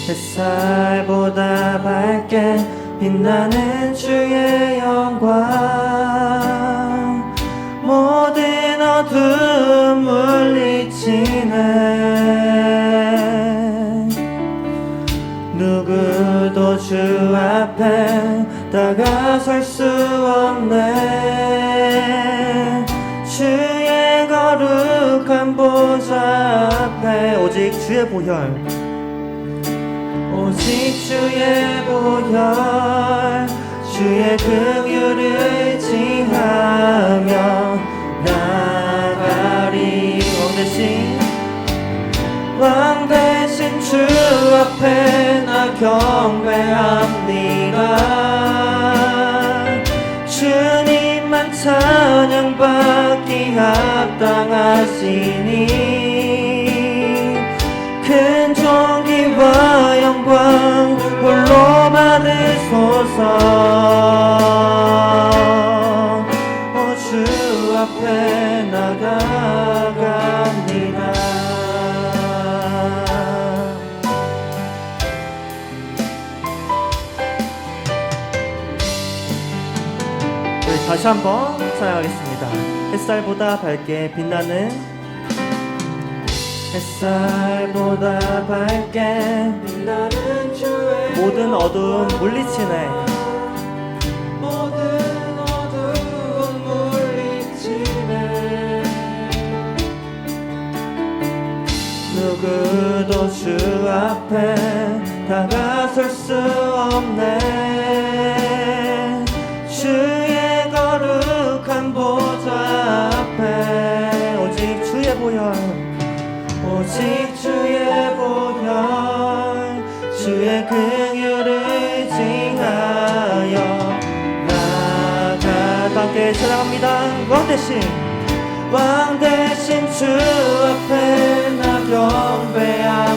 햇살보다 밝게 빛나는 주의 영광 모든 어둠 물리치네. 누구도 주 앞에 다가설 수 없네. 주의 거룩한 보좌 앞에 오직 주의 보혈, 오직 주의 보혈, 주의 긍휼을 지하며 나가리. 왕 대신 주 앞에 나 경배합니다. 주님만 찬양받기 합당하시니 큰 존귀와 영광 홀로 받으소서. 주 앞에 나아갑니다. 다시 한번 찬양하겠습니다. 햇살보다 밝게 빛나는, 햇살보다 밝게 빛나는 주의 모든 어두움 물리치네. 모든 어두움 물리치네. 누구도 주 앞에 다가설 수 없네. 주의 거룩한 보좌 앞에 오직 주의 보혈, 오직 주의 보혈, 주의 긍휼을 징하여 나아가. 함께 찬양합니다. 왕 대신 주 앞에 나 경배합니다.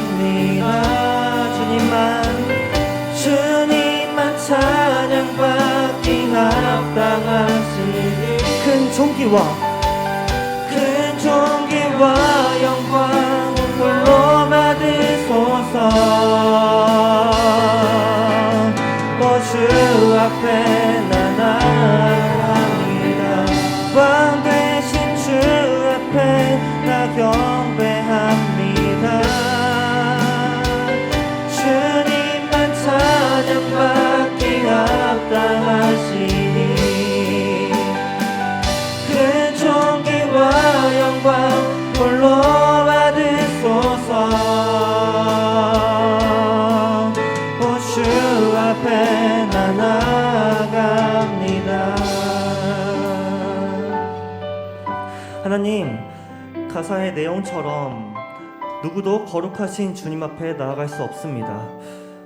주님만 찬양받기 합당하시니 큰 존귀와 영광 홀로 받으소서. 주 앞에 나 나아갑니다. 왕 대신 주 앞에 나 경배합니다. 주님만 찬양받기 합당하시니 그 존귀와 영광 홀로 받으소서. 주 앞에 나 나아갑니다. 하나님, 가사의 내용처럼 누구도 거룩하신 주님 앞에 나아갈 수 없습니다.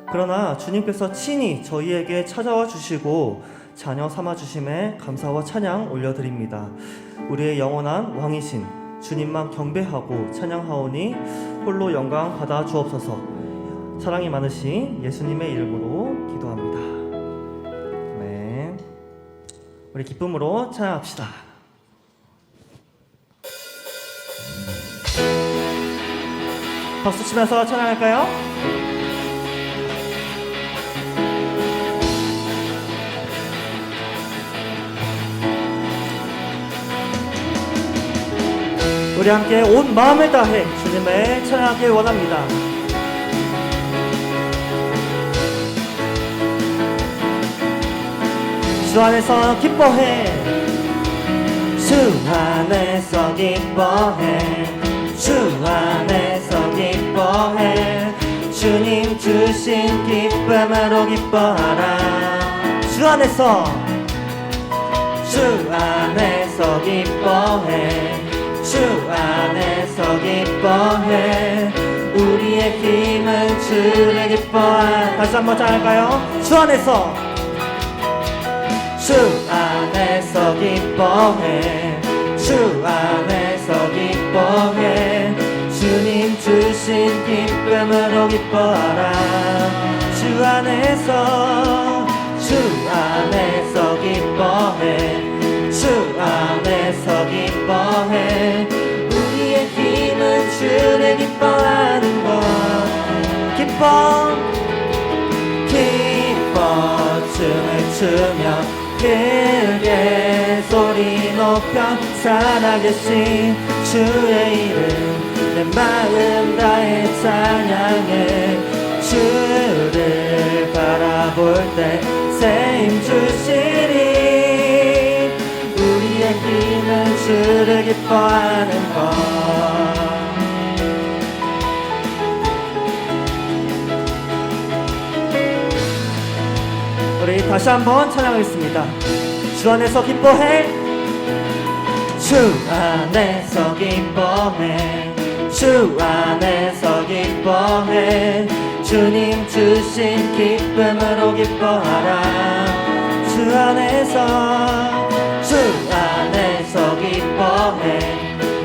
그러나 주님께서 친히 저희에게 찾아와 주시고 자녀 삼아 주심에 감사와 찬양 올려드립니다. 우리의 영원한 왕이신 주님만 경배하고 찬양하오니 홀로 영광 받아 주옵소서. 사랑이 많으신 예수님의 이름으로 기도합니다. 아멘. 우리 기쁨으로 찬양합시다. 박수 치면서 찬양할까요? 우리 함께 온 마음을 다해 주님을 찬양하길 원합니다. 주 안에서 기뻐해, 주 안에서 기뻐해, 주 안에서 기뻐해. 주님 주신 기쁨으로 기뻐하라. 주 안에서 기뻐해, 주 안에서 기뻐해. 우리의 힘은 주를 기뻐하라. 다시 한번 찬양할까요? 주 안에서 기뻐해, 주 안에서 기쁨으로 기뻐하라. 주 안에서 기뻐해. 주 안에서 기뻐해. 우리의 힘은 주를 기뻐하는 것. 기뻐 춤을 추며 크게 소리 높여 살아계신 주의 이름 내 마음 다해 찬양해. 주를 바라볼 때 새 힘 주시리. 우리의 힘은 주를 기뻐하는 것. 우리 다시 한번 찬양하겠습니다. 주 안에서 기뻐해. 주 안에서 기뻐해. 주 안에서 기뻐해. 주님 주신 기쁨으로 기뻐하라. 주 안에서 기뻐해.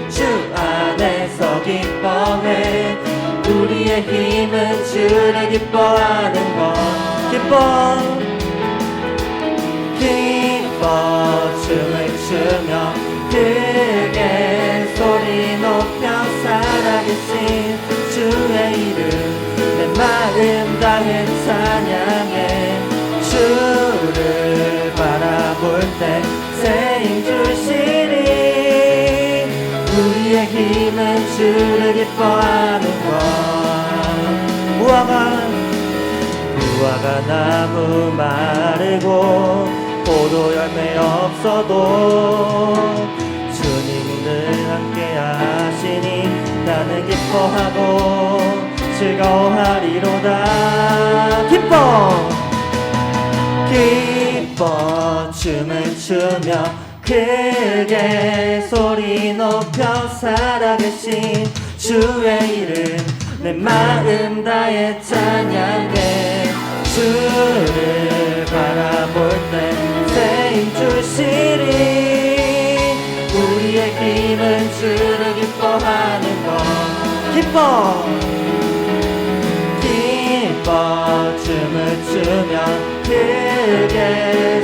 주 안에서 기뻐해. 우리의 힘은 주를 기뻐하는 것. 기뻐 춤을 추며 크게 소리 높여 살아계신 주의 이름 내 마음 다해 찬양해. 주를 바라볼 때 새 힘 주시리. 우리의 힘은 주를 기뻐하는 것. 무화과 나무 마르고 포도 열매 없어도 주님이 늘 함께 하시니 나는 기뻐하고 즐거워하리로다. 기뻐 춤을 추며 크게 소리 높여 살아계신 주의 이름 내 마음 다해 찬양해. 주를 바라볼 때 새 힘 주시리. 우리의 힘은 주를 기뻐하는 것. 기뻐 춤을 추며 크게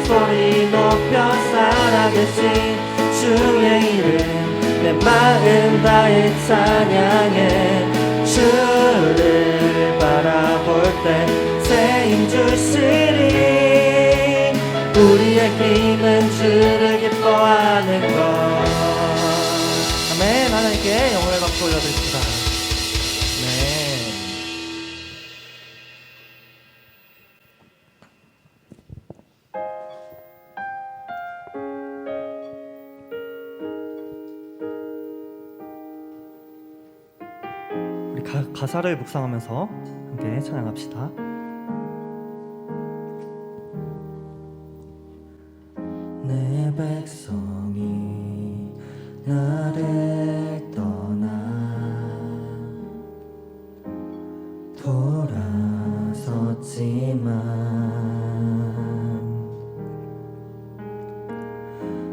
소리 높여 살아계신 주의 이름 내 마음 다해 찬양해. 주를 바라볼 때 새 힘 주시리. 우리의 힘은 주를 기뻐하는 것. 아멘. 하나님께 영광의 박수 올려드립니다. 우리 가사를 묵상하면서 함께 찬양합시다. 내 백성이 나를 떠나 돌아섰지만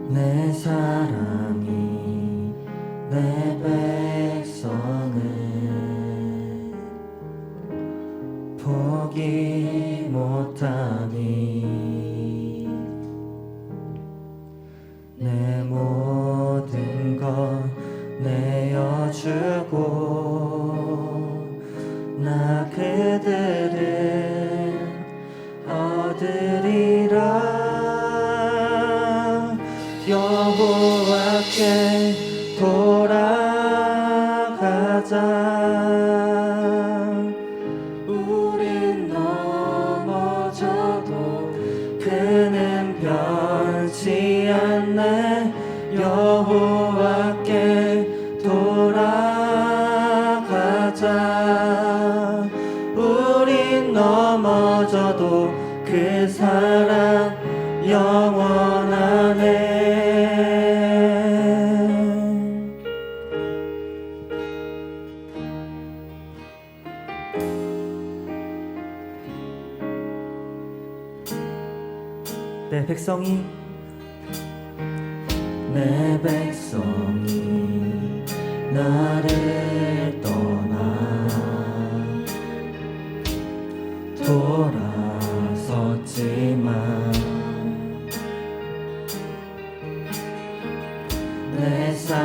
내 사랑이 내 백성을 포기 못하니 내 모든 것 내어주고 나 그들을 얻으리라. 여호와께 돌아가자. 우린 넘어져도 그는 변치 않네. 여호와께 돌아가자. 우린 넘어져도 그 사랑 영원하네. 내 백성이 나를 떠나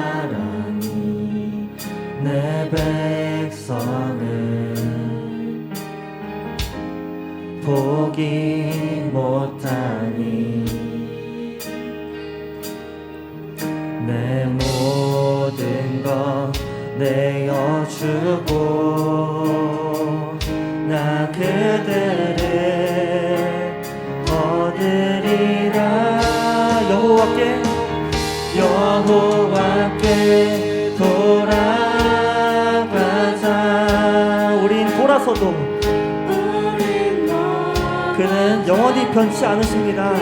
사랑이 내 백성을 포기 못하니 내 모든 것 내어주고 나 그들을 얻으리라. 여호와께 돌아가자. 우린 돌아서도 그는 영원히 변치 않으십니다.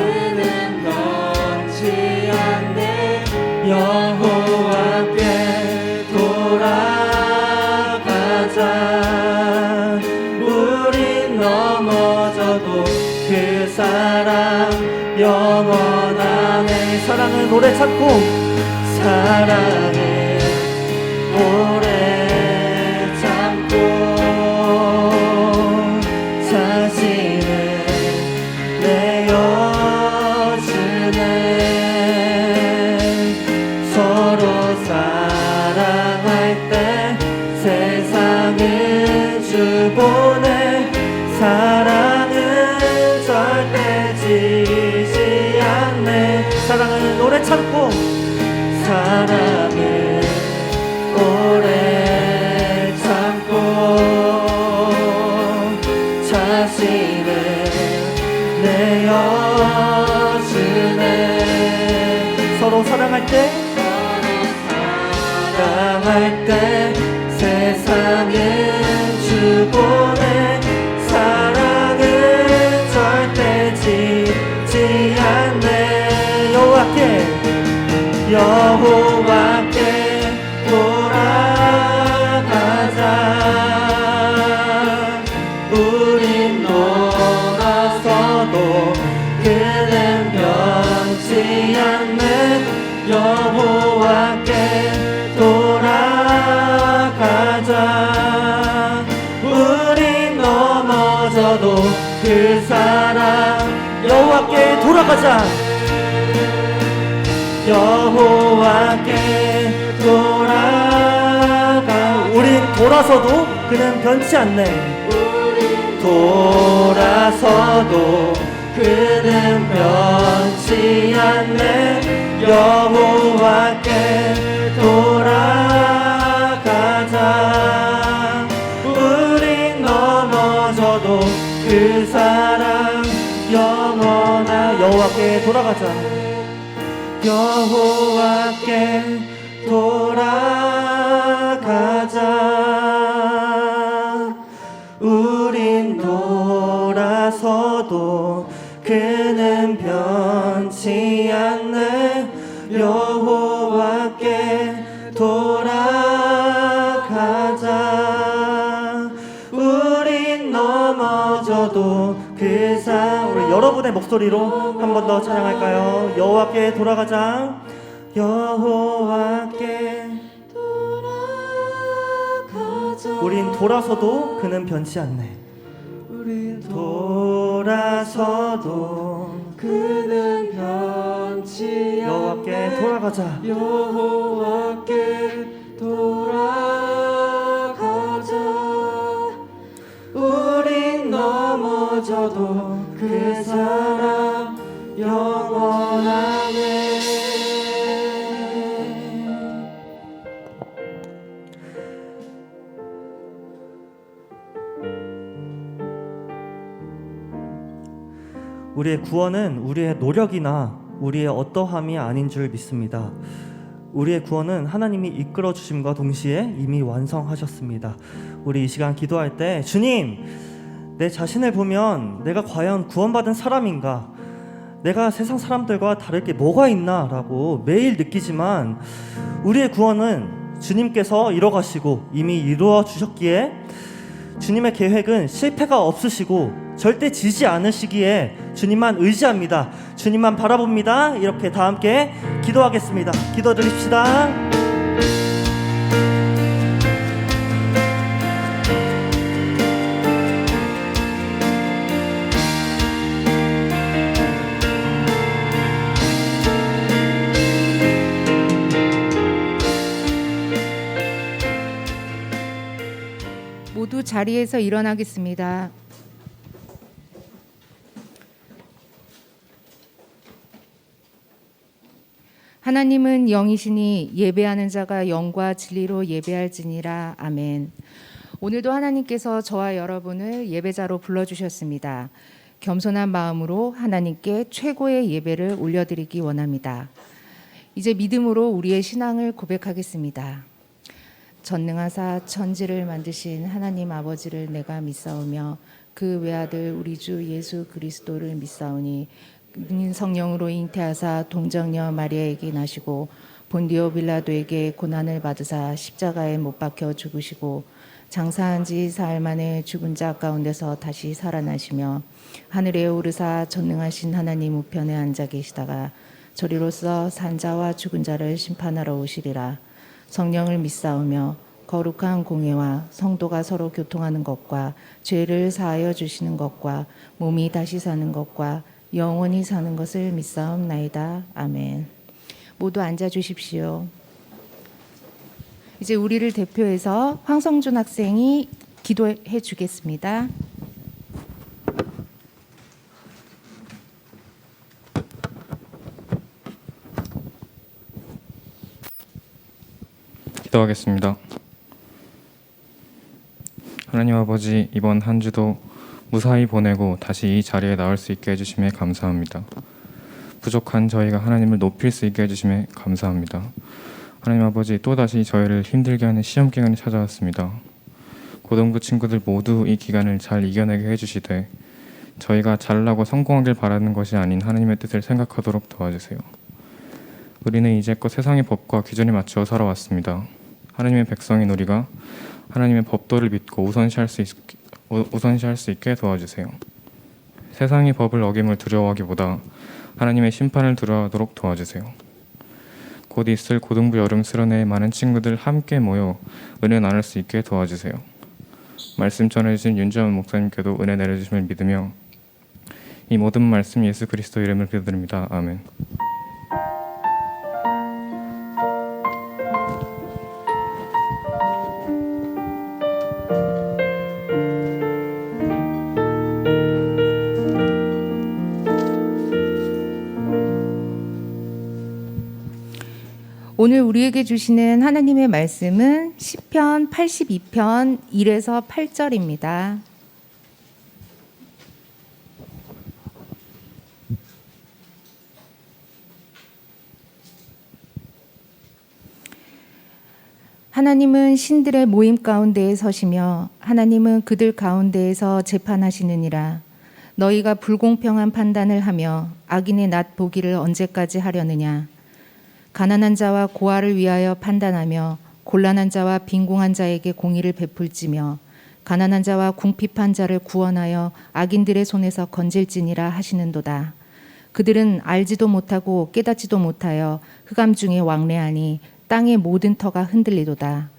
여호와께 돌아가자. 우린 넘어져도 그 사랑 영원하네. 사랑은 오래 참고 사랑은 오래 참고 자신을 내어주네. 서로 사랑할 때 세상은 주보내. 사랑은 절대 지지 않네. 사랑은 오래 참고 사랑은 오래 참고 자신을 내어주네. 서로 사랑할 때 세상은 주보내. 사랑은 절대 지지 않네. 여호와께 돌아가자. 우린 돌아서도 그는 변치 않네. 여호와께 돌아가자. 우린 넘어져도 그 사랑. 여호와께 돌아가자. 여호와께 돌아가. 우린 돌아서도 그는 변치 않네. 돌아서도 그는 변치 않네. 여호와께 돌아가자. 우린 넘어져도 그 사랑 영원한. 여호와께 돌아가자. 여호와께 돌아가자. 우린 돌아서도 그는 변치 않네. 여호와께 돌아가자. 우린 넘어져도 그 사랑. 우리 여러분의 목소리로 한 번 더 찬양할까요? 여호와께 돌아가자. 여호와께 돌아가자. 우린 돌아서도 그는 변치 않네. 우린 돌아서도 그는 변치 않네. 여호와께 돌아가자. 여호와께 돌아가자. 우린 넘어져도 그 사랑 영원하네. 우리의 구원은 우리의 노력이나 우리의 어떠함이 아닌 줄 믿습니다. 우리의 구원은 하나님이 이끌어 주심과 동시에 이미 완성하셨습니다. 우리 이 시간 기도할 때 주님, 내 자신을 보면 내가 과연 구원받은 사람인가? 내가 세상 사람들과 다를 게 뭐가 있나? 라고 매일 느끼지만 우리의 구원은 주님께서 이뤄가시고 이미 이루어 주셨기에 주님의 계획은 실패가 없으시고 절대 지지 않으시기에 주님만 의지합니다. 주님만 바라봅니다. 이렇게 다 함께 기도하겠습니다. 기도드립시다. 모두 자리에서 일어나겠습니다. 하나님은 영이시니 예배하는 자가 영과 진리로 예배할지니라. 아멘. 오늘도 하나님께서 저와 여러분을 예배자로 불러주셨습니다. 겸손한 마음으로 하나님께 최고의 예배를 올려드리기 원합니다. 이제 믿음으로 우리의 신앙을 고백하겠습니다. 전능하사 천지를 만드신 하나님 아버지를 내가 믿사오며 그 외아들 우리 주 예수 그리스도를 믿사오니 인 성령으로 잉태하사 동정녀 마리아에게 나시고 본디오 빌라도에게 고난을 받으사 십자가에 못 박혀 죽으시고 장사한 지 사흘 만에 죽은 자 가운데서 다시 살아나시며 하늘에 오르사 전능하신 하나님 우편에 앉아 계시다가 저리로서 산자와 죽은 자를 심판하러 오시리라. 성령을 믿사오며 거룩한 공예와 성도가 서로 교통하는 것과 죄를 사하여 주시는 것과 몸이 다시 사는 것과 영원히 사는 것을 믿사옵나이다. 아멘. 모두 앉아 주십시오. 이제 우리를 대표해서 황성준 학생이 기도해 주겠습니다. 기도하겠습니다. 하나님 아버지, 이번 한 주도 무사히 보내고 다시 이 자리에 나올 수 있게 해주심에 감사합니다. 부족한 저희가 하나님을 높일 수 있게 해주심에 감사합니다. 하나님 아버지, 또다시 저희를 힘들게 하는 시험 기간이 찾아왔습니다. 고등부 친구들 모두 이 기간을 잘 이겨내게 해주시되 저희가 잘나고 성공하길 바라는 것이 아닌 하나님의 뜻을 생각하도록 도와주세요. 우리는 이제껏 세상의 법과 기준에 맞추어 살아왔습니다. 하나님의 백성인 우리가 하나님의 법도를 믿고 우선시할 수 있게 도와주세요. 세상의 법을 어김을 두려워하기보다 하나님의 심판을 두려워하도록 도와주세요. 곧 있을 고등부 여름 수련회에 많은 친구들 함께 모여 은혜 나눌 수 있게 도와주세요. 말씀 전해주신 윤지원 목사님께도 은혜 내려주심을 믿으며 이 모든 말씀 예수 그리스도 이름을 기도드립니다. 아멘. 오늘 우리에게 주시는 하나님의 말씀은 시편 82편 1에서 8절입니다. 하나님은 신들의 모임 가운데에 서시며 하나님은 그들 가운데에서 재판하시느니라. 너희가 불공평한 판단을 하며 악인의 낫 보기를 언제까지 하려느냐. 가난한 자와 고아를 위하여 판단하며 곤란한 자와 빈궁한 자에게 공의를 베풀지며 가난한 자와 궁핍한 자를 구원하여 악인들의 손에서 건질지니라 하시는도다. 그들은 알지도 못하고 깨닫지도 못하여 흑암 중에 왕래하니 땅의 모든 터가 흔들리도다.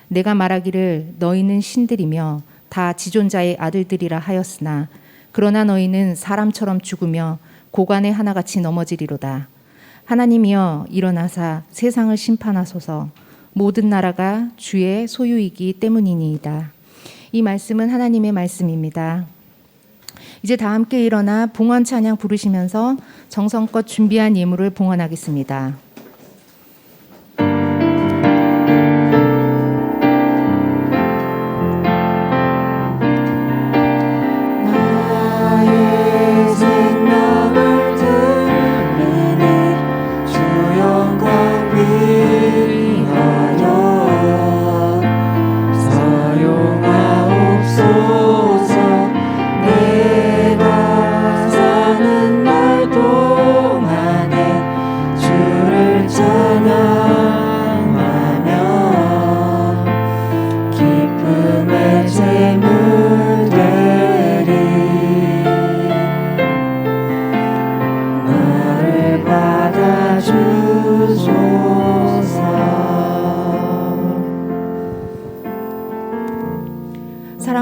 내가 말하기를 너희는 신들이며 다 지존자의 아들들이라 하였으나 그러나 너희는 사람처럼 죽으며 고관에 하나같이 넘어지리로다. 하나님이여 일어나사 세상을 심판하소서. 모든 나라가 주의 소유이기 때문이니이다. 이 말씀은 하나님의 말씀입니다. 이제 다 함께 일어나 봉헌 찬양 부르시면서 정성껏 준비한 예물을 봉헌하겠습니다.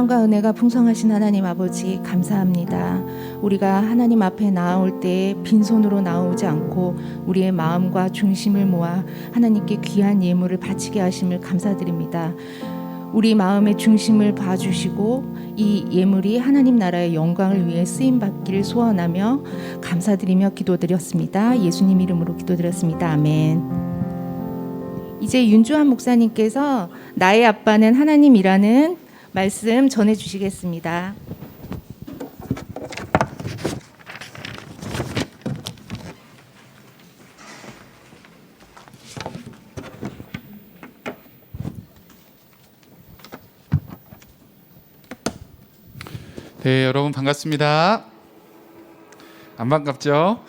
사랑과 은혜가 풍성하신 하나님 아버지 감사합니다. 우리가 하나님 앞에 나아올 때 빈손으로 나오지 않고 우리의 마음과 중심을 모아 하나님께 귀한 예물을 바치게 하심을 감사드립니다. 우리 마음의 중심을 봐주시고 이 예물이 하나님 나라의 영광을 위해 쓰임 받기를 소원하며 감사드리며 기도드렸습니다. 예수님 이름으로 기도드렸습니다. 아멘. 이제 윤주환 목사님께서 나의 아빠는 하나님이라는 말씀 전해주시겠습니다. 네, 여러분 반갑습니다. 안 반갑죠?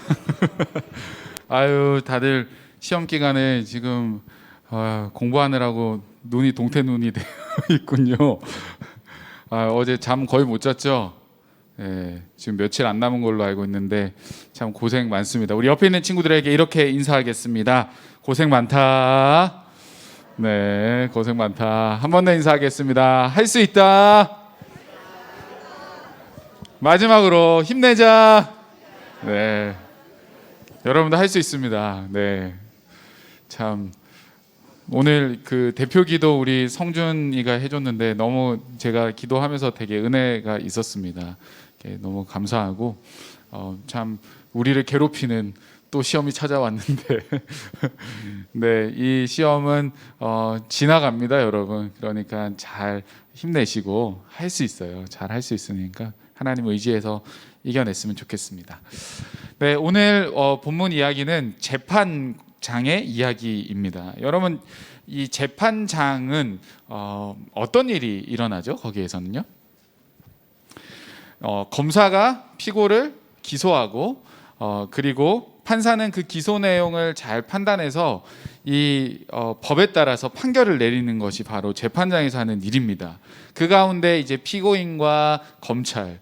아유, 다들 시험 기간에 지금 공부하느라고 눈이 동태눈이 되어 있군요. 어제 잠 거의 못 잤죠? 네, 지금 며칠 안 남은 걸로 알고 있는데 참 고생 많습니다. 우리 옆에 있는 친구들에게 이렇게 인사하겠습니다. 고생 많다. 네, 고생 많다. 한 번 더 인사하겠습니다. 할 수 있다. 마지막으로 힘내자. 네, 여러분도 할 수 있습니다. 네, 참 오늘 그 대표기도 우리 성준이가 해줬는데 너무 제가 기도하면서 되게 은혜가 있었습니다. 너무 감사하고 참 우리를 괴롭히는 또 시험이 찾아왔는데 네, 이 시험은 지나갑니다, 여러분. 그러니까 잘 힘내시고 할 수 있어요. 잘 할 수 있으니까 하나님 의지해서 이겨냈으면 좋겠습니다. 네, 오늘 본문 이야기는 재판장의 이야기입니다. 여러분, 이 재판장은 어떤 일이 일어나죠? 거기에서는요, 검사가 피고를 기소하고 그리고 판사는 그 기소 내용을 잘 판단해서 이 법에 따라서 판결을 내리는 것이 바로 재판장에서 하는 일입니다. 그 가운데 이제 피고인과 검찰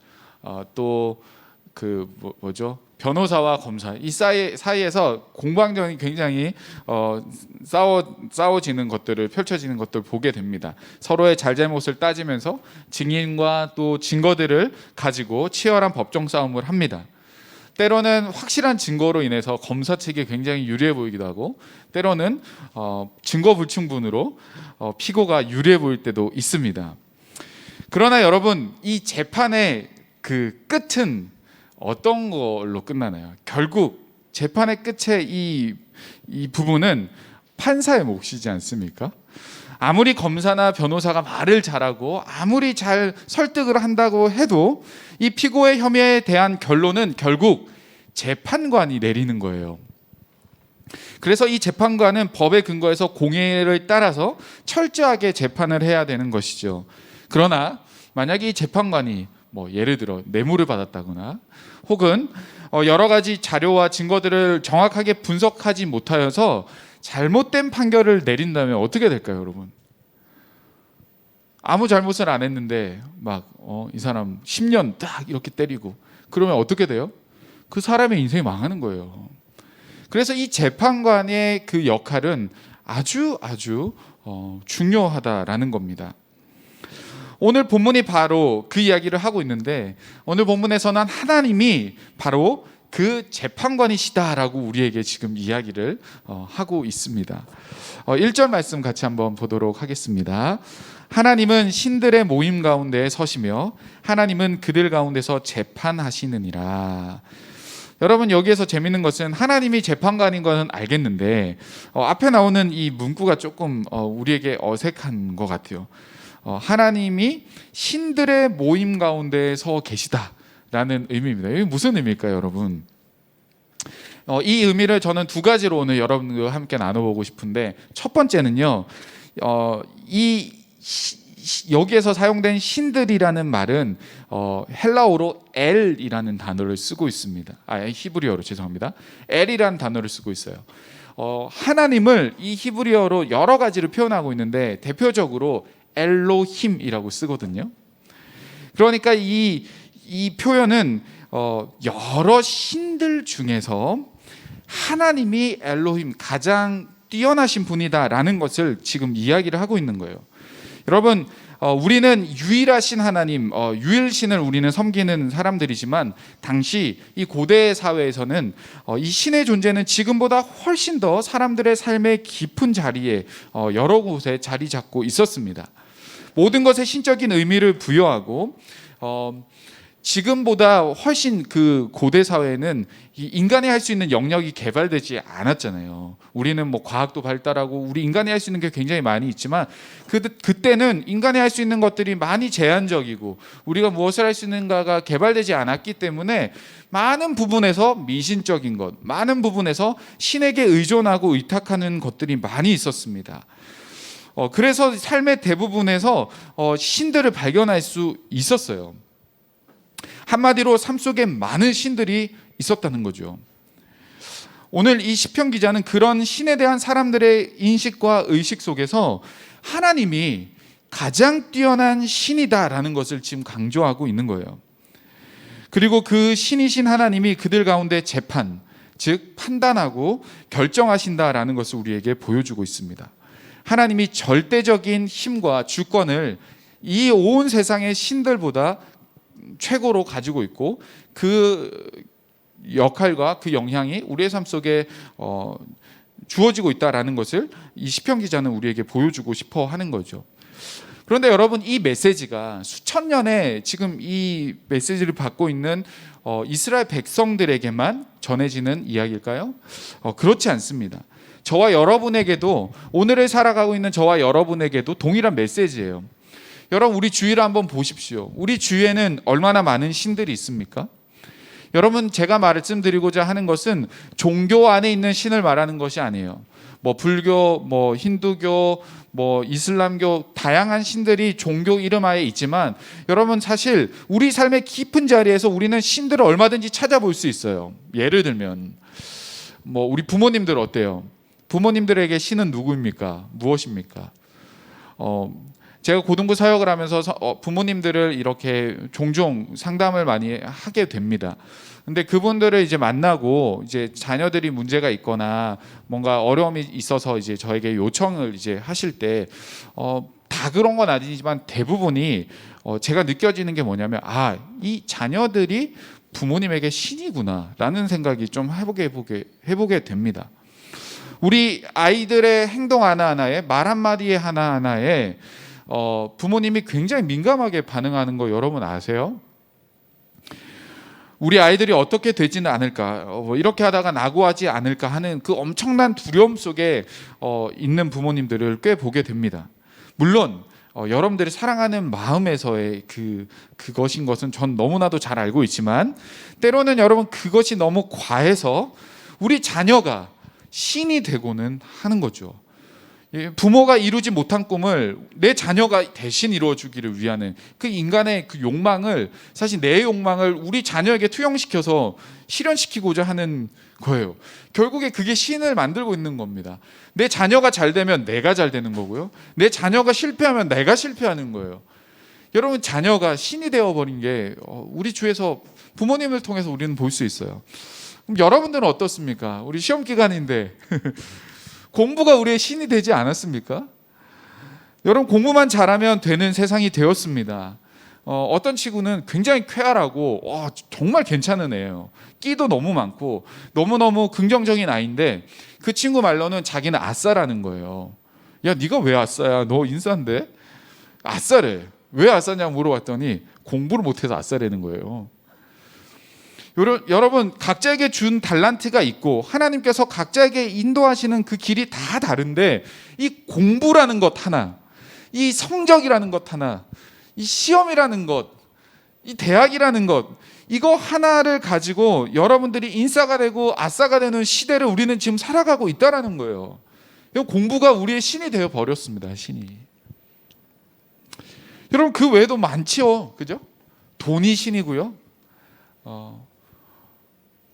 또 그 뭐죠? 변호사와 검사 이 사이에서 공방전이 굉장히 싸워지는 것들을 펼쳐지는 것들을 보게 됩니다. 서로의 잘잘못을 따지면서 증인과 또 증거들을 가지고 치열한 법정 싸움을 합니다. 때로는 확실한 증거로 인해서 검사 측이 굉장히 유리해 보이기도 하고 때로는 증거 불충분으로 피고가 유리해 보일 때도 있습니다. 그러나 여러분, 이 재판의 그 끝은 어떤 걸로 끝나나요? 결국 재판의 끝에 이 부분은 판사의 몫이지 않습니까? 아무리 검사나 변호사가 말을 잘하고 아무리 잘 설득을 한다고 해도 이 피고의 혐의에 대한 결론은 결국 재판관이 내리는 거예요. 그래서 이 재판관은 법에 근거해서 공의를 따라서 철저하게 재판을 해야 되는 것이죠. 그러나 만약에 이 재판관이 예를 들어 뇌물을 받았다거나 혹은 여러 가지 자료와 증거들을 정확하게 분석하지 못하여서 잘못된 판결을 내린다면 어떻게 될까요, 여러분? 아무 잘못을 안 했는데 이 사람 10년 딱 이렇게 때리고 그러면 어떻게 돼요? 그 사람의 인생이 망하는 거예요. 그래서 이 재판관의 그 역할은 아주 중요하다라는 겁니다. 오늘 본문이 바로 그 이야기를 하고 있는데 오늘 본문에서는 하나님이 바로 그 재판관이시다라고 우리에게 지금 이야기를 하고 있습니다. 1절 말씀 같이 한번 보도록 하겠습니다. 하나님은 신들의 모임 가운데 서시며 하나님은 그들 가운데서 재판하시느니라. 여러분, 여기에서 재밌는 것은 하나님이 재판관인 것은 알겠는데 앞에 나오는 이 문구가 조금 우리에게 어색한 것 같아요. 하나님이 신들의 모임 가운데 서 계시다라는 의미입니다. 이게 무슨 의미일까요, 여러분? 이 의미를 저는 두 가지로 오늘 여러분과 함께 나눠보고 싶은데 첫 번째는요, 여기에서 사용된 신들이라는 말은 헬라어로 엘이라는 단어를 쓰고 있습니다. 히브리어로 죄송합니다. 엘이라는 단어를 쓰고 있어요. 하나님을 이 히브리어로 여러 가지로 표현하고 있는데 대표적으로 엘로힘이라고 쓰거든요. 그러니까 이 표현은 여러 신들 중에서 하나님이 엘로힘, 가장 뛰어나신 분이다라는 것을 지금 이야기를 하고 있는 거예요. 여러분, 우리는 유일하신 하나님, 유일신을 우리는 섬기는 사람들이지만 당시 이 고대 사회에서는 이 신의 존재는 지금보다 훨씬 더 사람들의 삶의 깊은 자리에 여러 곳에 자리 잡고 있었습니다. 모든 것에 신적인 의미를 부여하고 지금보다 훨씬 그 고대 사회는 이 인간이 할 수 있는 영역이 개발되지 않았잖아요. 우리는 뭐 과학도 발달하고 우리 인간이 할 수 있는 게 굉장히 많이 있지만 그때는 인간이 할 수 있는 것들이 많이 제한적이고 우리가 무엇을 할 수 있는가가 개발되지 않았기 때문에 많은 부분에서 미신적인 것, 많은 부분에서 신에게 의존하고 의탁하는 것들이 많이 있었습니다. 그래서 삶의 대부분에서 신들을 발견할 수 있었어요. 한마디로 삶 속에 많은 신들이 있었다는 거죠. 오늘 이 시편 기자는 그런 신에 대한 사람들의 인식과 의식 속에서 하나님이 가장 뛰어난 신이다라는 것을 지금 강조하고 있는 거예요. 그리고 그 신이신 하나님이 그들 가운데 재판, 즉 판단하고 결정하신다라는 것을 우리에게 보여주고 있습니다. 하나님이 절대적인 힘과 주권을 이 온 세상의 신들보다 최고로 가지고 있고 그 역할과 그 영향이 우리의 삶 속에 주어지고 있다라는 것을 이 시편 기자는 우리에게 보여주고 싶어 하는 거죠. 그런데 여러분, 이 메시지가 수천 년에 지금 이 메시지를 받고 있는 이스라엘 백성들에게만 전해지는 이야기일까요? 그렇지 않습니다. 저와 여러분에게도, 오늘을 살아가고 있는 저와 여러분에게도 동일한 메시지예요. 여러분, 우리 주위를 한번 보십시오. 우리 주위에는 얼마나 많은 신들이 있습니까? 여러분, 제가 말씀드리고자 하는 것은 종교 안에 있는 신을 말하는 것이 아니에요. 뭐 불교, 뭐 힌두교, 뭐 이슬람교, 다양한 신들이 종교 이름 하에 있지만 여러분, 사실 우리 삶의 깊은 자리에서 우리는 신들을 얼마든지 찾아볼 수 있어요. 예를 들면 뭐 우리 부모님들 어때요? 부모님들에게 신은 누구입니까? 무엇입니까? 제가 고등부 사역을 하면서 부모님들을 이렇게 종종 상담을 많이 하게 됩니다. 근데 그분들을 이제 만나고 이제 자녀들이 문제가 있거나 뭔가 어려움이 있어서 이제 저에게 요청을 이제 하실 때 다 그런 건 아니지만 대부분이 제가 느껴지는 게 뭐냐면 이 자녀들이 부모님에게 신이구나라는 생각이 좀 해보게 됩니다. 우리 아이들의 행동 하나하나에, 말 한마디에 하나하나에 부모님이 굉장히 민감하게 반응하는 거 여러분 아세요? 우리 아이들이 어떻게 되지는 않을까, 이렇게 하다가 낙오하지 않을까 하는 그 엄청난 두려움 속에 있는 부모님들을 꽤 보게 됩니다. 물론 여러분들이 사랑하는 마음에서의 그것인 것은 전 너무나도 잘 알고 있지만 때로는 여러분, 그것이 너무 과해서 우리 자녀가 신이 되고는 하는 거죠. 부모가 이루지 못한 꿈을 내 자녀가 대신 이루어주기를 위하는 그 인간의 그 욕망을, 사실 내 욕망을 우리 자녀에게 투영시켜서 실현시키고자 하는 거예요. 결국에 그게 신을 만들고 있는 겁니다. 내 자녀가 잘 되면 내가 잘 되는 거고요. 내 자녀가 실패하면 내가 실패하는 거예요. 여러분, 자녀가 신이 되어버린 게 우리 주에서 부모님을 통해서 우리는 볼 수 있어요. 그럼 여러분들은 어떻습니까? 우리 시험 기간인데 공부가 우리의 신이 되지 않았습니까? 여러분, 공부만 잘하면 되는 세상이 되었습니다. 어떤 친구는 굉장히 쾌활하고 정말 괜찮은 애예요. 끼도 너무 많고 너무너무 긍정적인 아이인데 그 친구 말로는 자기는 아싸라는 거예요. 야, 네가 왜 아싸야? 너 인싸인데? 아싸래. 왜 아싸냐고 물어봤더니 공부를 못해서 아싸라는 거예요. 여러분, 각자에게 준 달란트가 있고 하나님께서 각자에게 인도하시는 그 길이 다 다른데 이 공부라는 것 하나, 이 성적이라는 것 하나, 이 시험이라는 것, 이 대학이라는 것, 이거 하나를 가지고 여러분들이 인싸가 되고 아싸가 되는 시대를 우리는 지금 살아가고 있다라는 거예요. 공부가 우리의 신이 되어 버렸습니다. 신이. 여러분, 그 외에도 많지요, 그죠? 돈이 신이고요.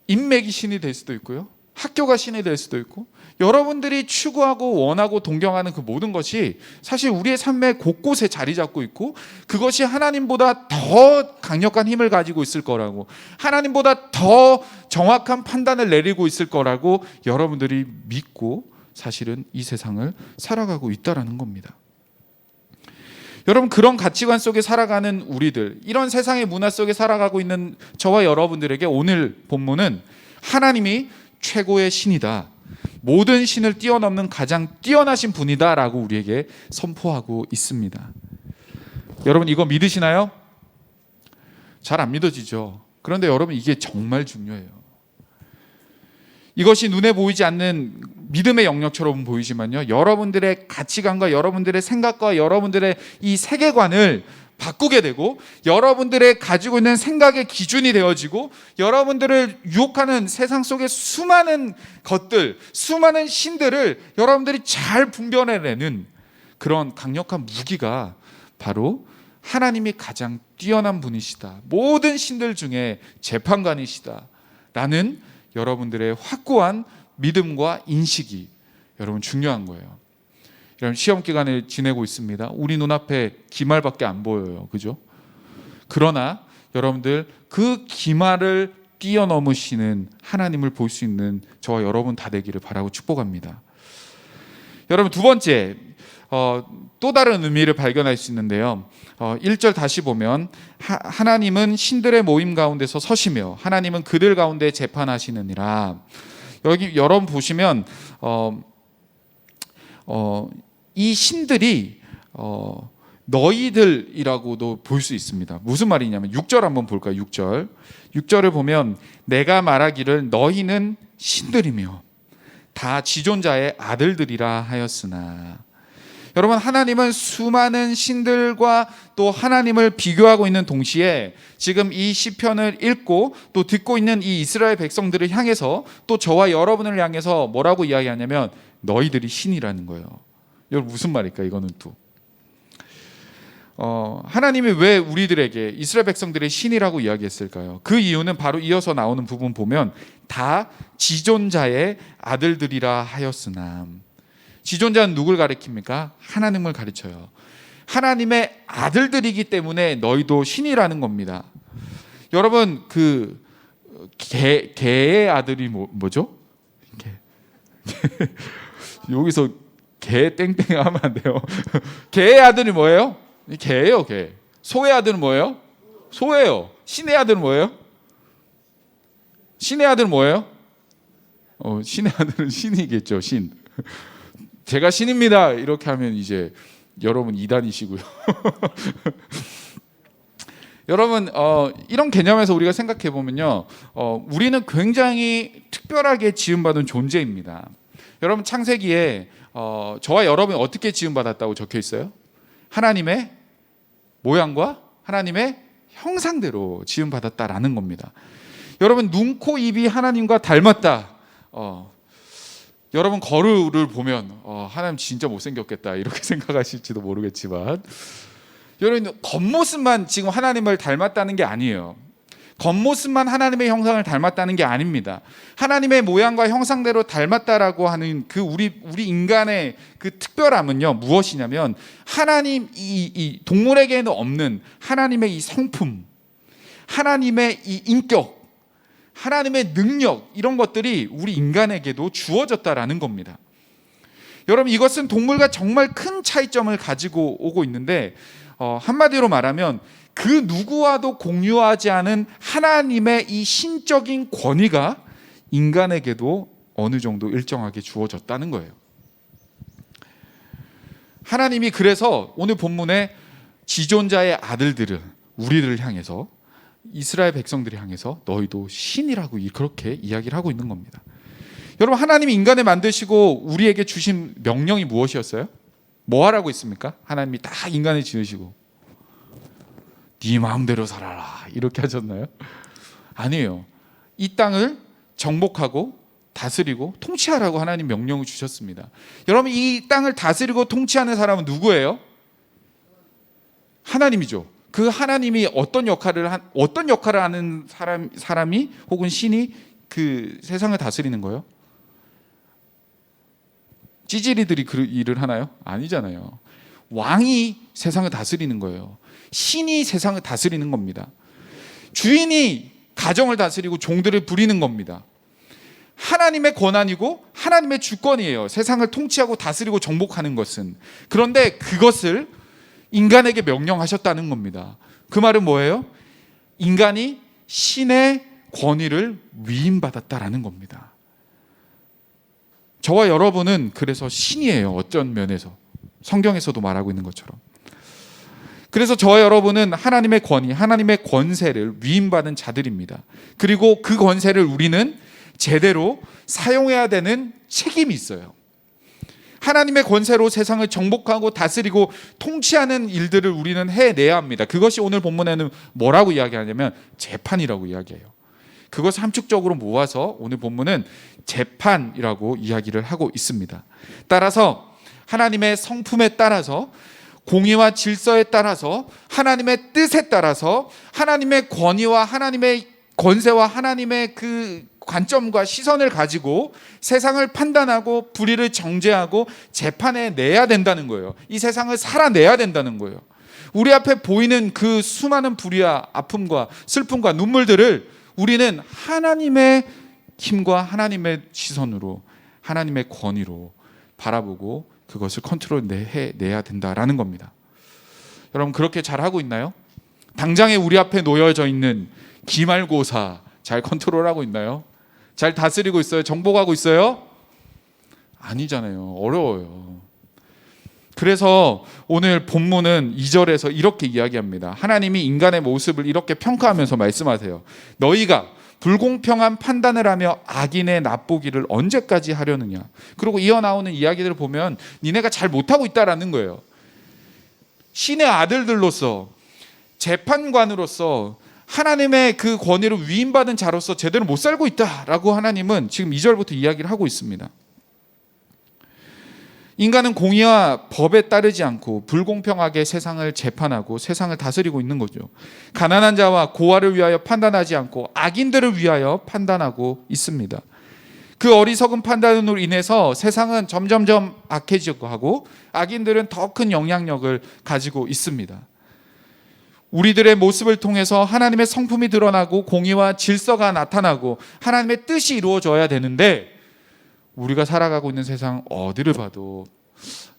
인맥이 신이 될 수도 있고요. 학교가 신이 될 수도 있고, 여러분들이 추구하고 원하고 동경하는 그 모든 것이 사실 우리의 삶의 곳곳에 자리 잡고 있고 그것이 하나님보다 더 강력한 힘을 가지고 있을 거라고, 하나님보다 더 정확한 판단을 내리고 있을 거라고 여러분들이 믿고 사실은 이 세상을 살아가고 있다라는 겁니다. 여러분, 그런 가치관 속에 살아가는 우리들, 이런 세상의 문화 속에 살아가고 있는 저와 여러분들에게 오늘 본문은 하나님이 최고의 신이다, 모든 신을 뛰어넘는 가장 뛰어나신 분이다 라고 우리에게 선포하고 있습니다. 여러분 이거 믿으시나요? 잘 안 믿어지죠. 그런데 여러분 이게 정말 중요해요. 이것이 눈에 보이지 않는 믿음의 영역처럼 보이지만요, 여러분들의 가치관과 여러분들의 생각과 여러분들의 이 세계관을 바꾸게 되고, 여러분들의 가지고 있는 생각의 기준이 되어지고, 여러분들을 유혹하는 세상 속의 수많은 것들, 수많은 신들을 여러분들이 잘 분별해내는 그런 강력한 무기가 바로 하나님이 가장 뛰어난 분이시다, 모든 신들 중에 재판관이시다 라는 여러분들의 확고한 믿음과 인식이 여러분 중요한 거예요. 여러분 시험 기간을 지내고 있습니다. 우리 눈앞에 기말밖에 안 보여요. 그죠? 그러나 여러분들 그 기말을 뛰어넘으시는 하나님을 볼 수 있는 저와 여러분 다 되기를 바라고 축복합니다. 여러분 두 번째, 또 다른 의미를 발견할 수 있는데요. 1절 다시 보면 하나님은 신들의 모임 가운데서 서시며 하나님은 그들 가운데 재판하시느니라. 여기 여러분 보시면 이 신들이 너희들이라고도 볼 수 있습니다. 무슨 말이냐면 6절 한번 볼까요? 6절을 보면 내가 말하기를 너희는 신들이며 다 지존자의 아들들이라 하였으나. 여러분 하나님은 수많은 신들과 또 하나님을 비교하고 있는 동시에 지금 이 시편을 읽고 또 듣고 있는 이 이스라엘 백성들을 향해서 또 저와 여러분을 향해서 뭐라고 이야기하냐면 너희들이 신이라는 거예요. 여러분 무슨 말일까 이거는 또 하나님이 왜 우리들에게 이스라엘 백성들의 신이라고 이야기했을까요? 그 이유는 바로 이어서 나오는 부분 보면 다 지존자의 아들들이라 하였으나. 지존자는 누굴 가리킵니까? 하나님을 가르쳐요. 하나님의 아들들이기 때문에 너희도 신이라는 겁니다. 여러분 그 개의 아들이 뭐죠? 여기서 개 땡땡 하면 안 돼요. 개의 아들이 뭐예요? 개예요, 개. 소의 아들은 뭐예요? 소예요. 신의 아들은 뭐예요? 신의 아들은 뭐예요? 신의 아들은 신이겠죠, 신. 제가 신입니다. 이렇게 하면 이제 여러분 이단이시고요. 여러분 이런 개념에서 우리가 생각해 보면요, 우리는 굉장히 특별하게 지음받은 존재입니다. 여러분 창세기에 저와 여러분이 어떻게 지음받았다고 적혀 있어요? 하나님의 모양과 하나님의 형상대로 지음받았다라는 겁니다. 여러분 눈, 코, 입이 하나님과 닮았다. 여러분 거울을 보면 하나님 진짜 못생겼겠다 이렇게 생각하실지도 모르겠지만, 여러분 겉모습만 지금 하나님을 닮았다는 게 아니에요. 겉모습만 하나님의 형상을 닮았다는 게 아닙니다. 하나님의 모양과 형상대로 닮았다라고 하는 그 우리 인간의 그 특별함은요 무엇이냐면, 하나님 이 동물에게는 없는 하나님의 이 성품, 하나님의 이 인격, 하나님의 능력, 이런 것들이 우리 인간에게도 주어졌다라는 겁니다. 여러분 이것은 동물과 정말 큰 차이점을 가지고 오고 있는데, 한마디로 말하면 그 누구와도 공유하지 않은 하나님의 이 신적인 권위가 인간에게도 어느 정도 일정하게 주어졌다는 거예요. 하나님이 그래서 오늘 본문에 지존자의 아들들을, 우리들을 향해서, 이스라엘 백성들을 향해서 너희도 신이라고 그렇게 이야기를 하고 있는 겁니다. 여러분 하나님이 인간을 만드시고 우리에게 주신 명령이 무엇이었어요? 뭐 하라고 했습니까? 하나님이 다 인간을 지으시고 네 마음대로 살아라 이렇게 하셨나요? 아니에요. 이 땅을 정복하고 다스리고 통치하라고 하나님 명령을 주셨습니다. 여러분 이 땅을 다스리고 통치하는 사람은 누구예요? 하나님이죠. 그 하나님이 어떤 역할을 하는 사람이 혹은 신이 그 세상을 다스리는 거예요? 찌질이들이 그 일을 하나요? 아니잖아요. 왕이 세상을 다스리는 거예요. 신이 세상을 다스리는 겁니다. 주인이 가정을 다스리고 종들을 부리는 겁니다. 하나님의 권한이고 하나님의 주권이에요. 세상을 통치하고 다스리고 정복하는 것은. 그런데 그것을 인간에게 명령하셨다는 겁니다. 그 말은 뭐예요? 인간이 신의 권위를 위임받았다라는 겁니다. 저와 여러분은 그래서 신이에요. 어떤 면에서. 성경에서도 말하고 있는 것처럼. 그래서 저와 여러분은 하나님의 권위, 하나님의 권세를 위임받은 자들입니다. 그리고 그 권세를 우리는 제대로 사용해야 되는 책임이 있어요. 하나님의 권세로 세상을 정복하고 다스리고 통치하는 일들을 우리는 해내야 합니다. 그것이 오늘 본문에는 뭐라고 이야기하냐면 재판이라고 이야기해요. 그것을 함축적으로 모아서 오늘 본문은 재판이라고 이야기를 하고 있습니다. 따라서 하나님의 성품에 따라서, 공의와 질서에 따라서, 하나님의 뜻에 따라서, 하나님의 권위와 하나님의 권세와 하나님의 그 관점과 시선을 가지고 세상을 판단하고 불의를 정죄하고 재판에 내야 된다는 거예요. 이 세상을 살아내야 된다는 거예요. 우리 앞에 보이는 그 수많은 불의와 아픔과 슬픔과 눈물들을 우리는 하나님의 힘과 하나님의 시선으로, 하나님의 권위로 바라보고 그것을 컨트롤해내야 된다라는 겁니다. 여러분, 그렇게 잘하고 있나요? 당장에 우리 앞에 놓여져 있는 기말고사 잘 컨트롤하고 있나요? 잘 다스리고 있어요? 정복하고 있어요? 아니잖아요. 어려워요. 그래서 오늘 본문은 2절에서 이렇게 이야기합니다. 하나님이 인간의 모습을 이렇게 평가하면서 말씀하세요. 너희가 불공평한 판단을 하며 악인의 납보기를 언제까지 하려느냐. 그리고 이어나오는 이야기들을 보면 니네가 잘 못하고 있다라는 거예요. 신의 아들들로서, 재판관으로서, 하나님의 그 권위를 위임받은 자로서 제대로 못 살고 있다라고 하나님은 지금 2절부터 이야기를 하고 있습니다. 인간은 공의와 법에 따르지 않고 불공평하게 세상을 재판하고 세상을 다스리고 있는 거죠. 가난한 자와 고아를 위하여 판단하지 않고 악인들을 위하여 판단하고 있습니다. 그 어리석은 판단으로 인해서 세상은 점점점 악해지고 하고 악인들은 더 큰 영향력을 가지고 있습니다. 우리들의 모습을 통해서 하나님의 성품이 드러나고 공의와 질서가 나타나고 하나님의 뜻이 이루어져야 되는데, 우리가 살아가고 있는 세상 어디를 봐도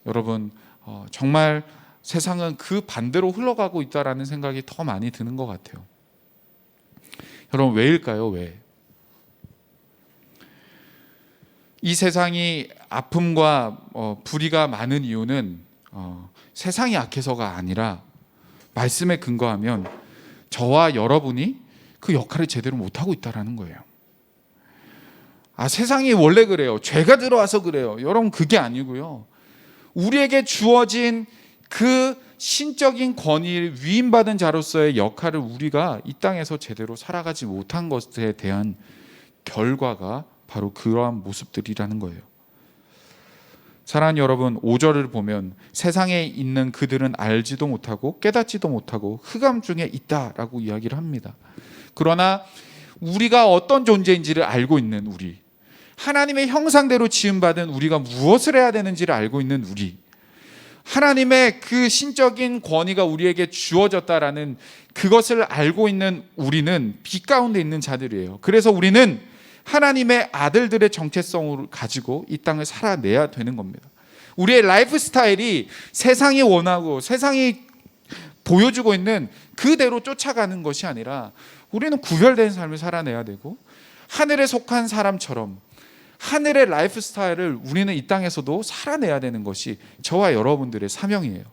여러분 정말 세상은 그 반대로 흘러가고 있다라는 생각이 더 많이 드는 것 같아요. 여러분, 왜일까요? 왜? 이 세상이 아픔과 불의가 많은 이유는 세상이 악해서가 아니라 말씀에 근거하면 저와 여러분이 그 역할을 제대로 못하고 있다는 거예요. 세상이 원래 그래요. 죄가 들어와서 그래요. 여러분, 그게 아니고요. 우리에게 주어진 그 신적인 권위를 위임받은 자로서의 역할을 우리가 이 땅에서 제대로 살아가지 못한 것에 대한 결과가 바로 그러한 모습들이라는 거예요. 사랑하는 여러분, 5절을 보면 세상에 있는 그들은 알지도 못하고 깨닫지도 못하고 흑암 중에 있다라고 이야기를 합니다. 그러나 우리가 어떤 존재인지를 알고 있는 우리, 하나님의 형상대로 지음받은 우리가 무엇을 해야 되는지를 알고 있는 우리, 하나님의 그 신적인 권위가 우리에게 주어졌다라는 그것을 알고 있는 우리는 빛 가운데 있는 자들이에요. 그래서 우리는 하나님의 아들들의 정체성을 가지고 이 땅을 살아내야 되는 겁니다. 우리의 라이프 스타일이 세상이 원하고 세상이 보여주고 있는 그대로 쫓아가는 것이 아니라 우리는 구별된 삶을 살아내야 되고, 하늘에 속한 사람처럼 하늘의 라이프 스타일을 우리는 이 땅에서도 살아내야 되는 것이 저와 여러분들의 사명이에요.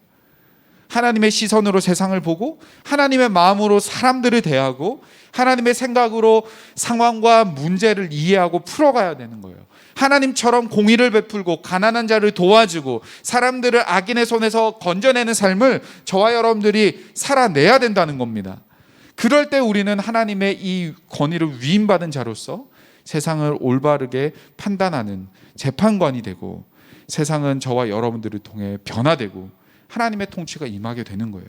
하나님의 시선으로 세상을 보고 하나님의 마음으로 사람들을 대하고 하나님의 생각으로 상황과 문제를 이해하고 풀어가야 되는 거예요. 하나님처럼 공의를 베풀고 가난한 자를 도와주고 사람들을 악인의 손에서 건져내는 삶을 저와 여러분들이 살아내야 된다는 겁니다. 그럴 때 우리는 하나님의 이 권위를 위임받은 자로서 세상을 올바르게 판단하는 재판관이 되고, 세상은 저와 여러분들을 통해 변화되고 하나님의 통치가 임하게 되는 거예요.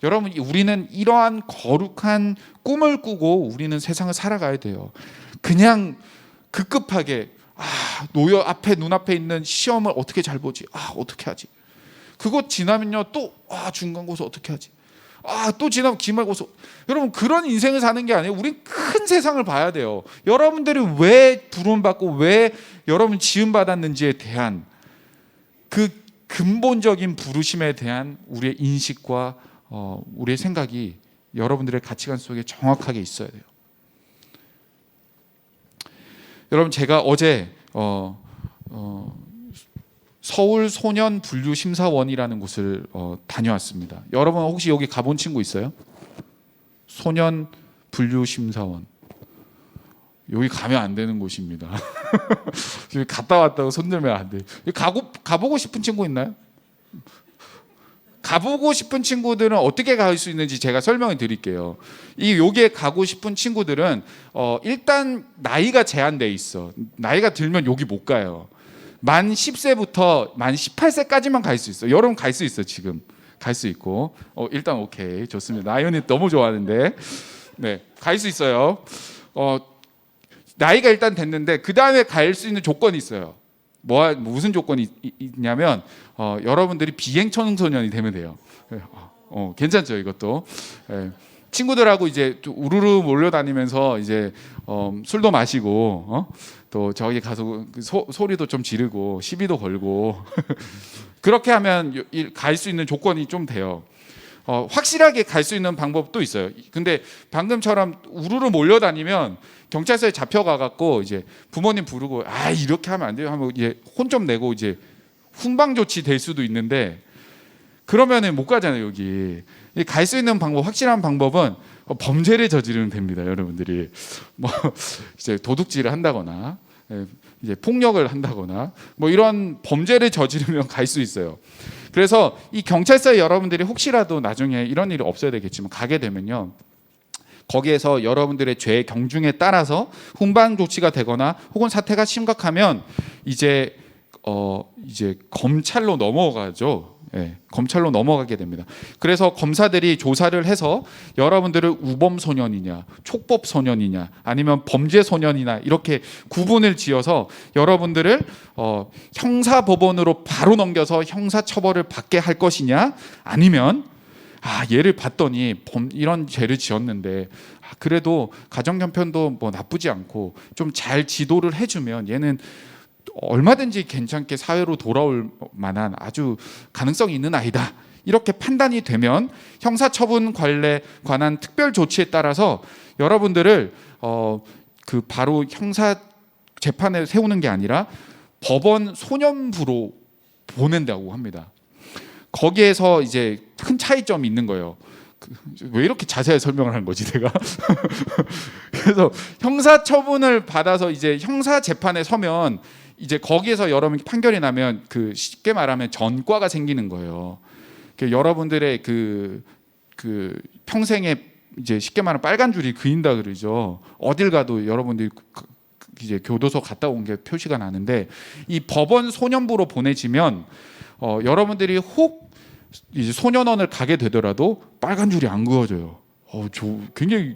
여러분, 우리는 이러한 거룩한 꿈을 꾸고 우리는 세상을 살아가야 돼요. 그냥 급급하게 눈앞에 있는 시험을 어떻게 잘 보지? 어떻게 하지? 그거 지나면요 또 중간고사 어떻게 하지? 또 지나면 기말고사. 여러분, 그런 인생을 사는 게 아니에요. 우린 큰 세상을 봐야 돼요. 여러분들이 왜 부름받고 왜 여러분 지음받았는지에 대한 그 근본적인 부르심에 대한 우리의 인식과 우리의 생각이 여러분들의 가치관 속에 정확하게 있어야 돼요. 여러분, 제가 어제 서울 소년 분류 심사원이라는 곳을 다녀왔습니다. 여러분 혹시 여기 가본 친구 있어요? 소년 분류 심사원. 여기 가면 안 되는 곳입니다. 여기 갔다 왔다고 손 들면 안 돼. 가보고 싶은 친구 있나요? 가보고 싶은 친구들은 어떻게 갈 수 있는지 제가 설명을 드릴게요. 여기에 가고 싶은 친구들은 일단 나이가 제한돼 있어. 나이가 들면 여기 못 가요. 만 10세부터 만 18세까지만 갈 수 있어. 여러분 갈 수 있어. 지금 갈 수 있고 일단 오케이 좋습니다. 나연이 너무 좋아하는데 네, 갈 수 있어요. 나이가 일단 됐는데 그 다음에 갈 수 있는 조건이 있어요. 무슨 조건이 있냐면 여러분들이 비행 청소년이 되면 돼요. 괜찮죠 이것도. 예. 친구들하고 이제 우르르 몰려다니면서 이제 술도 마시고 또 저기 가서 소리도 좀 지르고 시비도 걸고 그렇게 하면 갈 수 있는 조건이 좀 돼요. 확실하게 갈 수 있는 방법도 있어요. 근데 방금처럼 우르르 몰려다니면 경찰서에 잡혀가 갖고 이제 부모님 부르고 이렇게 하면 안 돼요 하면 이제 혼 좀 내고 이제 훈방 조치 될 수도 있는데 그러면은 못 가잖아요. 여기 갈 수 있는 방법, 확실한 방법은 범죄를 저지르면 됩니다. 여러분들이 뭐 이제 도둑질을 한다거나 이제 폭력을 한다거나 뭐 이런 범죄를 저지르면 갈 수 있어요. 그래서 이 경찰서에 여러분들이 혹시라도 나중에 이런 일이 없어야 되겠지만 가게 되면요, 거기에서 여러분들의 죄의 경중에 따라서 훈방 조치가 되거나 혹은 사태가 심각하면 이제 검찰로 넘어가죠. 예, 검찰로 넘어가게 됩니다. 그래서 검사들이 조사를 해서 여러분들을 우범 소년이냐, 촉법 소년이냐, 아니면 범죄 소년이냐 이렇게 구분을 지어서 여러분들을 형사법원으로 바로 넘겨서 형사처벌을 받게 할 것이냐, 아니면 얘를 봤더니 이런 죄를 지었는데 그래도 가정 형편도 뭐 나쁘지 않고 좀 잘 지도를 해주면 얘는 얼마든지 괜찮게 사회로 돌아올 만한 아주 가능성이 있는 아이다. 이렇게 판단이 되면 형사처분 관한 특별 조치에 따라서 여러분들을 바로 형사 재판에 세우는 게 아니라 법원 소년부로 보낸다고 합니다. 거기에서 이제 큰 차이점이 있는 거예요. 왜 이렇게 자세히 설명을 하는 거지 내가? 그래서 형사 처분을 받아서 이제 형사 재판에 서면 이제 거기에서 여러분 판결이 나면 쉽게 말하면 전과가 생기는 거예요. 여러분들의 그 평생에 이제 쉽게 말하면 빨간 줄이 그인다 그러죠. 어딜 가도 여러분들이 이제 교도소 갔다 온 게 표시가 나는데 이 법원 소년부로 보내지면 여러분들이 혹 이제 소년원을 가게 되더라도 빨간 줄이 안 그어져요. 굉장히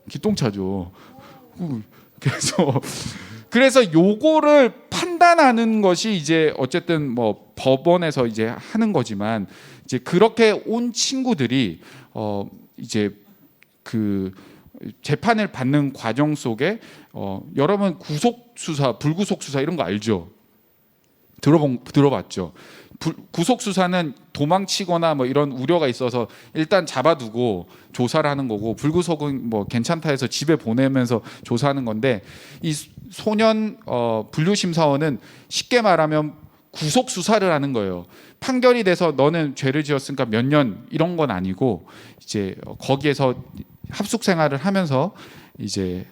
기똥차죠. 그래서 요거를 판단하는 것이 이제 어쨌든 뭐 법원에서 이제 하는 거지만 이제 그렇게 온 친구들이 이제 그 재판을 받는 과정 속에 여러분 구속 수사, 불구속 수사 이런 거 알죠? 들어봤죠? 구속 수사는 도망치거나 뭐 이런 우려가 있어서 일단 잡아두고 조사를 하는 거고, 불구속은 뭐 괜찮다 해서 집에 보내면서 조사하는 건데, 이 소년 분류 심사원은 쉽게 말하면 구속 수사를 하는 거예요. 판결이 돼서 너는 죄를 지었으니까 몇 년 이런 건 아니고 이제 거기에서 합숙 생활을 하면서 이제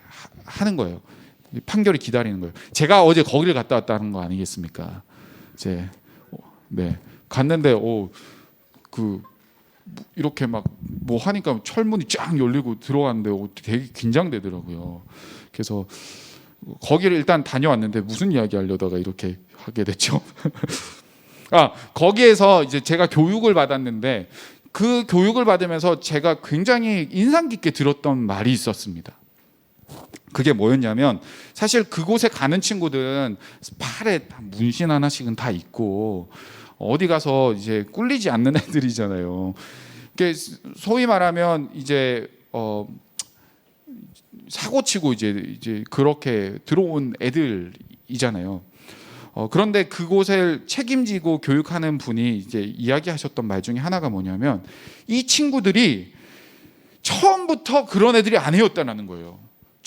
하는 거예요. 판결이 기다리는 거예요. 제가 어제 거기를 갔다 왔다는 거 아니겠습니까? 이제 갔는데 이렇게 막 뭐 하니까 철문이 쫙 열리고 들어갔는데 되게 긴장되더라고요. 그래서 거기를 일단 다녀왔는데 무슨 이야기 하려다가 이렇게 하게 됐죠. 거기에서 이제 제가 교육을 받았는데 그 교육을 받으면서 제가 굉장히 인상 깊게 들었던 말이 있었습니다. 그게 뭐였냐면, 사실 그곳에 가는 친구들은 팔에 문신 하나씩은 다 있고 어디 가서 이제 꿀리지 않는 애들이잖아요. 소위 말하면 이제 사고 치고 이제 그렇게 들어온 애들이잖아요. 그런데 그곳을 책임지고 교육하는 분이 이제 이야기하셨던 말 중에 하나가 뭐냐면, 이 친구들이 처음부터 그런 애들이 아니었다는 거예요.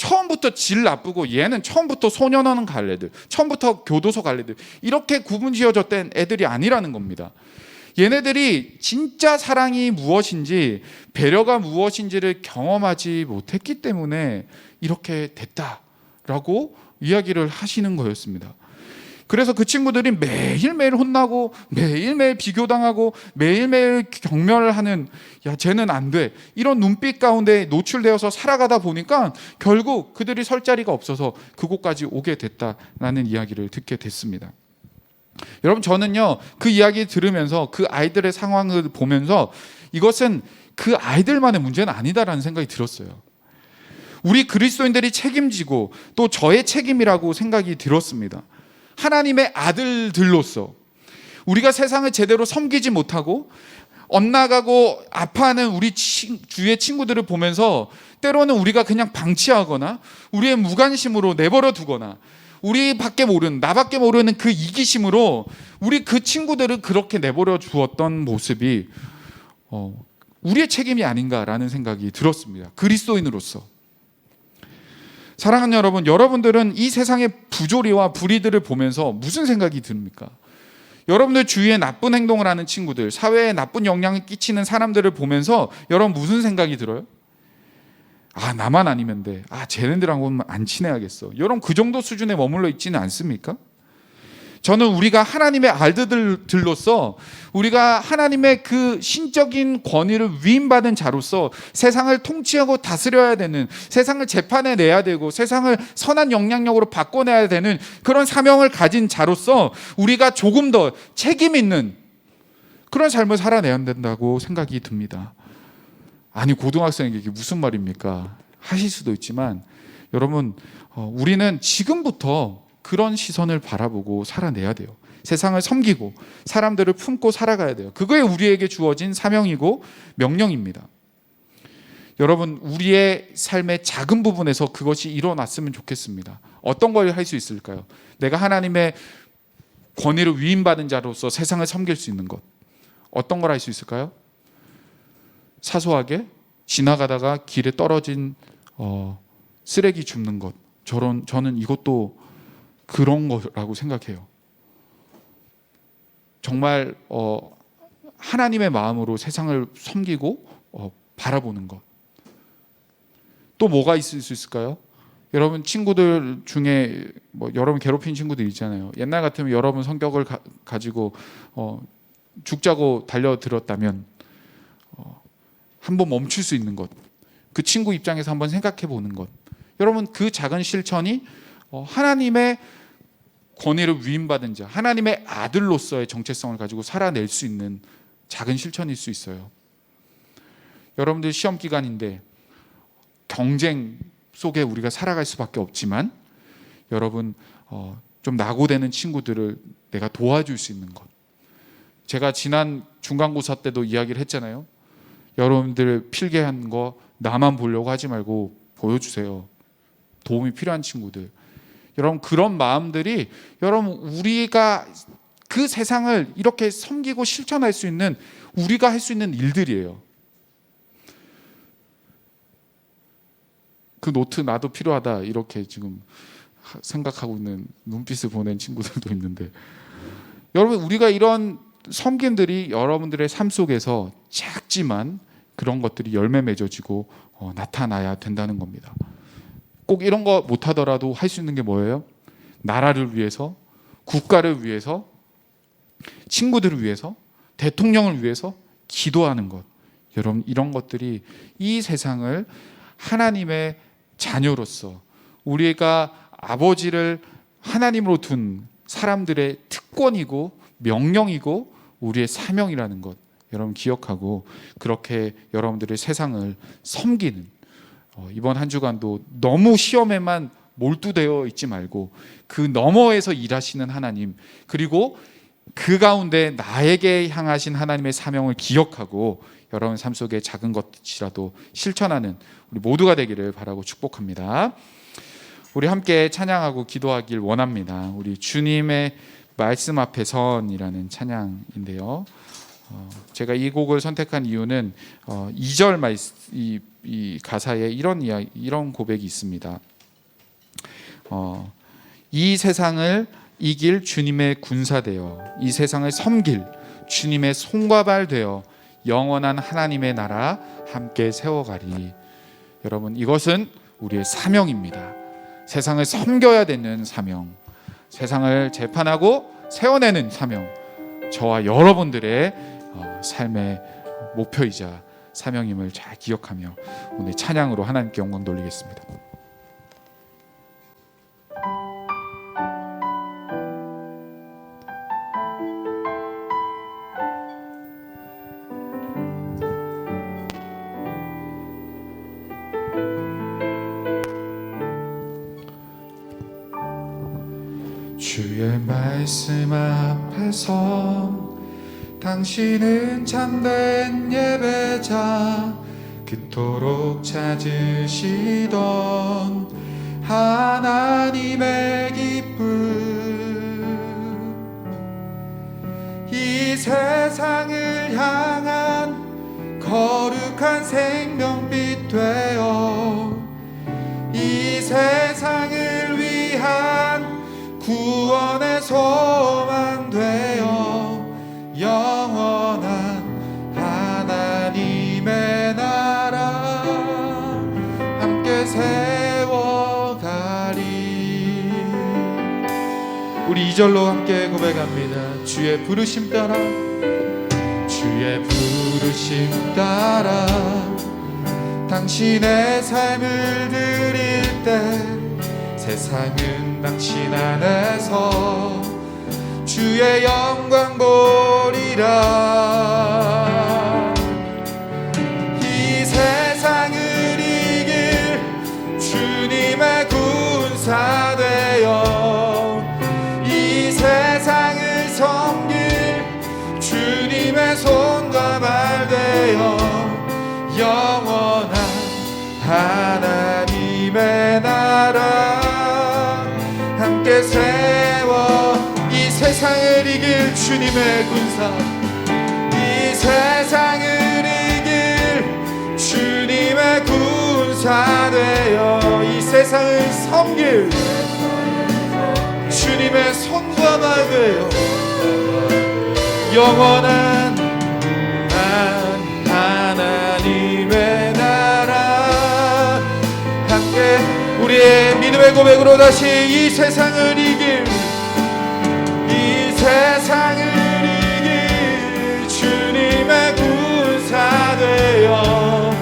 처음부터 질 나쁘고 얘는 처음부터 소년원 갈 애들, 처음부터 교도소 갈 애들, 이렇게 구분 지어졌던 애들이 아니라는 겁니다. 얘네들이 진짜 사랑이 무엇인지, 배려가 무엇인지를 경험하지 못했기 때문에 이렇게 됐다라고 이야기를 하시는 거였습니다. 그래서 그 친구들이 매일매일 혼나고 매일매일 비교당하고 매일매일 경멸을 하는, 야 쟤는 안 돼, 이런 눈빛 가운데 노출되어서 살아가다 보니까 결국 그들이 설 자리가 없어서 그곳까지 오게 됐다라는 이야기를 듣게 됐습니다. 여러분, 저는요 그 이야기 들으면서 그 아이들의 상황을 보면서 이것은 그 아이들만의 문제는 아니다라는 생각이 들었어요. 우리 그리스도인들이 책임지고 또 저의 책임이라고 생각이 들었습니다. 하나님의 아들들로서 우리가 세상을 제대로 섬기지 못하고 엇나가고 아파하는 우리 주위의 친구들을 보면서 때로는 우리가 그냥 방치하거나 우리의 무관심으로 내버려 두거나 우리밖에 모르는, 나밖에 모르는 그 이기심으로 우리 그 친구들을 그렇게 내버려 두었던 모습이 우리의 책임이 아닌가라는 생각이 들었습니다. 그리스도인으로서. 사랑하는 여러분, 여러분들은 이 세상의 부조리와 불의들을 보면서 무슨 생각이 듭니까? 여러분들 주위에 나쁜 행동을 하는 친구들, 사회에 나쁜 영향을 끼치는 사람들을 보면서 여러분 무슨 생각이 들어요? 아, 나만 아니면 돼. 아, 쟤네들하고는 안 친해야겠어. 여러분 그 정도 수준에 머물러 있지는 않습니까? 저는 우리가 하나님의 아들들로서 우리가 하나님의 그 신적인 권위를 위임받은 자로서 세상을 통치하고 다스려야 되는, 세상을 재판해내야 되고 세상을 선한 영향력으로 바꿔내야 되는 그런 사명을 가진 자로서 우리가 조금 더 책임 있는 그런 삶을 살아내야 된다고 생각이 듭니다. 아니, 고등학생에게 이게 무슨 말입니까? 하실 수도 있지만 여러분, 우리는 지금부터 그런 시선을 바라보고 살아내야 돼요. 세상을 섬기고 사람들을 품고 살아가야 돼요. 그거에 우리에게 주어진 사명이고 명령입니다. 여러분, 우리의 삶의 작은 부분에서 그것이 일어났으면 좋겠습니다. 어떤 걸 할 수 있을까요? 내가 하나님의 권위를 위임받은 자로서 세상을 섬길 수 있는 것, 어떤 걸 할 수 있을까요? 사소하게 지나가다가 길에 떨어진 쓰레기 줍는 것, 저는 이것도 그런 거라고 생각해요. 정말 하나님의 마음으로 세상을 섬기고 바라보는 것. 또 뭐가 있을 수 있을까요? 여러분 친구들 중에 여러분 괴롭힌 친구들 있잖아요. 옛날 같으면 여러분 성격을 가지고 죽자고 달려들었다면 한번 멈출 수 있는 것, 그 친구 입장에서 한번 생각해 보는 것. 여러분, 그 작은 실천이 하나님의 권위를 위임받은 자, 하나님의 아들로서의 정체성을 가지고 살아낼 수 있는 작은 실천일 수 있어요. 여러분들 시험 기간인데 경쟁 속에 우리가 살아갈 수밖에 없지만 여러분 좀 낙오되는 친구들을 내가 도와줄 수 있는 것. 제가 지난 중간고사 때도 이야기를 했잖아요. 여러분들 필기한 거 나만 보려고 하지 말고 보여주세요. 도움이 필요한 친구들. 여러분, 그런 마음들이 여러분 우리가 그 세상을 이렇게 섬기고 실천할 수 있는, 우리가 할 수 있는 일들이에요. 그 노트 나도 필요하다 이렇게 지금 생각하고 있는 눈빛을 보낸 친구들도 있는데, 여러분 우리가 이런 섬김들이 여러분들의 삶 속에서 작지만 그런 것들이 열매 맺어지고 나타나야 된다는 겁니다. 꼭 이런 거 못하더라도 할 수 있는 게 뭐예요? 나라를 위해서, 국가를 위해서, 친구들을 위해서, 대통령을 위해서 기도하는 것. 여러분, 이런 것들이 이 세상을 하나님의 자녀로서 우리가 아버지를 하나님으로 둔 사람들의 특권이고 명령이고 우리의 사명이라는 것, 여러분 기억하고 그렇게 여러분들의 세상을 섬기는, 이번 한 주간도 너무 시험에만 몰두되어 있지 말고 그 너머에서 일하시는 하나님, 그리고 그 가운데 나에게 향하신 하나님의 사명을 기억하고 여러분 삶 속에 작은 것이라도 실천하는 우리 모두가 되기를 바라고 축복합니다. 우리 함께 찬양하고 기도하길 원합니다. 우리 주님의 말씀 앞에 선이라는 찬양인데요. 제가 이 곡을 선택한 이유는 2절 이 가사에 이런 고백이 있습니다. 이 세상을 이길 주님의 군사되어 이 세상을 섬길 주님의 손과 발 되어 영원한 하나님의 나라 함께 세워가리. 여러분, 이것은 우리의 사명입니다. 세상을 섬겨야 되는 사명, 세상을 재판하고 세워내는 사명, 저와 여러분들의 삶의 목표이자 사명임을 잘 기억하며 오늘 찬양으로 하나님께 영광 돌리겠습니다. 주의 말씀 앞에서 당신은 참된 예배자, 그토록 찾으시던 하나님의 기쁨, 이 세상을 향한 거룩한 생명빛 되어 이 세상을 위한 구원의 소망 되어 영원한 하나님의 나라 함께 세워가리. 우리 2절로 함께 고백합니다. 주의 부르심 따라, 주의 부르심 따라 당신의 삶을 드릴 때 세상은 당신 안에서 주의 영광 보리라. 이 세상을 이길 주님의 군사 되어 이 세상을 섬길 주님의 손과 발 되어 영원한 하나님의 나라 함께 세워 이 세상을 이길 주님의 군사, 이 세상을 이길 주님의 군사 되어 이 세상을 섬길 주님의 손과 발 되어 영원한 하나님의 나라 함께 우리의 믿음의 고백으로 다시 이 세상을 이길 주님의 군사 되어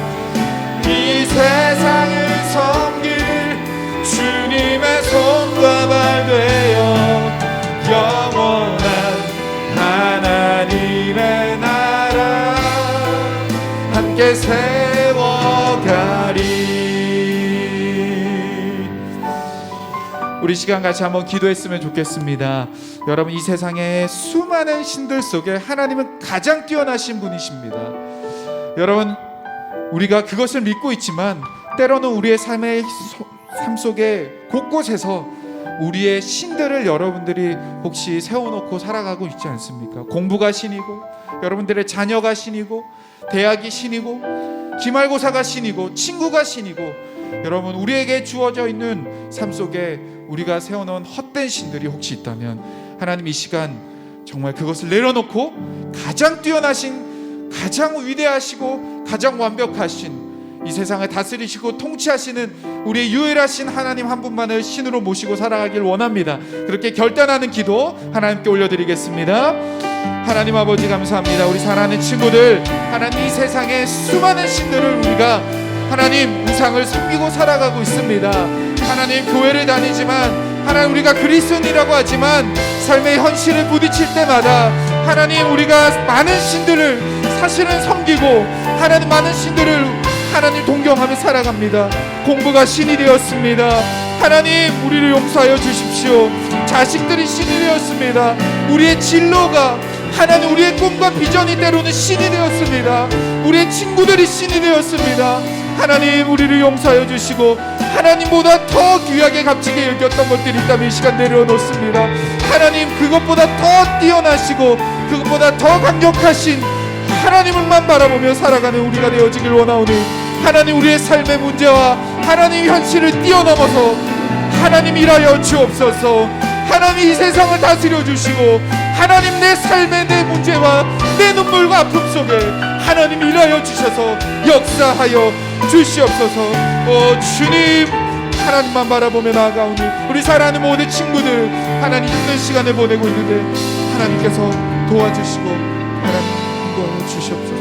이 세상을 섬길 주님의 손과 발 되어 영원한 하나님의 나라 함께 세워가리. 우리 시간 같이 한번 기도했으면 좋겠습니다. 여러분, 이 세상의 수많은 신들 속에 하나님은 가장 뛰어나신 분이십니다. 여러분, 우리가 그것을 믿고 있지만 때로는 우리의 삶 속에 곳곳에서 우리의 신들을 여러분들이 혹시 세워놓고 살아가고 있지 않습니까? 공부가 신이고 여러분들의 자녀가 신이고 대학이 신이고 기말고사가 신이고 친구가 신이고 여러분, 우리에게 주어져 있는 삶 속에 우리가 세워놓은 헛된 신들이 혹시 있다면 하나님 이 시간 정말 그것을 내려놓고 가장 뛰어나신, 가장 위대하시고 가장 완벽하신 이 세상을 다스리시고 통치하시는 우리의 유일하신 하나님 한 분만을 신으로 모시고 살아가길 원합니다. 그렇게 결단하는 기도 하나님께 올려드리겠습니다. 하나님 아버지 감사합니다. 우리 사랑하는 친구들, 하나님 이 세상의 수많은 신들을 우리가 하나님 우상을 섬기고 살아가고 있습니다. 하나님 교회를 다니지만 하나님 우리가 그리스도인이라고 하지만 삶의 현실을 부딪힐 때마다 하나님 우리가 많은 신들을 사실은 섬기고 하나님 많은 신들을 하나님 동경하며 살아갑니다. 공부가 신이 되었습니다. 하나님 우리를 용서하여 주십시오. 자식들이 신이 되었습니다. 우리의 진로가 하나님 우리의 꿈과 비전이 때로는 신이 되었습니다. 우리의 친구들이 신이 되었습니다. 하나님 우리를 용서하여 주시고 하나님보다 더 귀하게 값지게 여겼던 것들이 있다면 이 시간 내려놓습니다. 하나님 그것보다 더 뛰어나시고 그것보다 더 강력하신 하나님을만 바라보며 살아가는 우리가 되어지길 원하오니 하나님 우리의 삶의 문제와 하나님 현실을 뛰어넘어서 하나님 일하여 주옵소서. 하나님 이 세상을 다스려 주시고 하나님 내 삶의 내 문제와 내 눈물과 아픔 속에 하나님 일하여 주셔서 역사하여 주시옵소서. 주님, 하나님만 바라보며 나아가오니 우리 사랑하는 모든 친구들 하나님 힘든 시간을 보내고 있는데 하나님께서 도와주시고 하나님 인도하여 주시옵소서.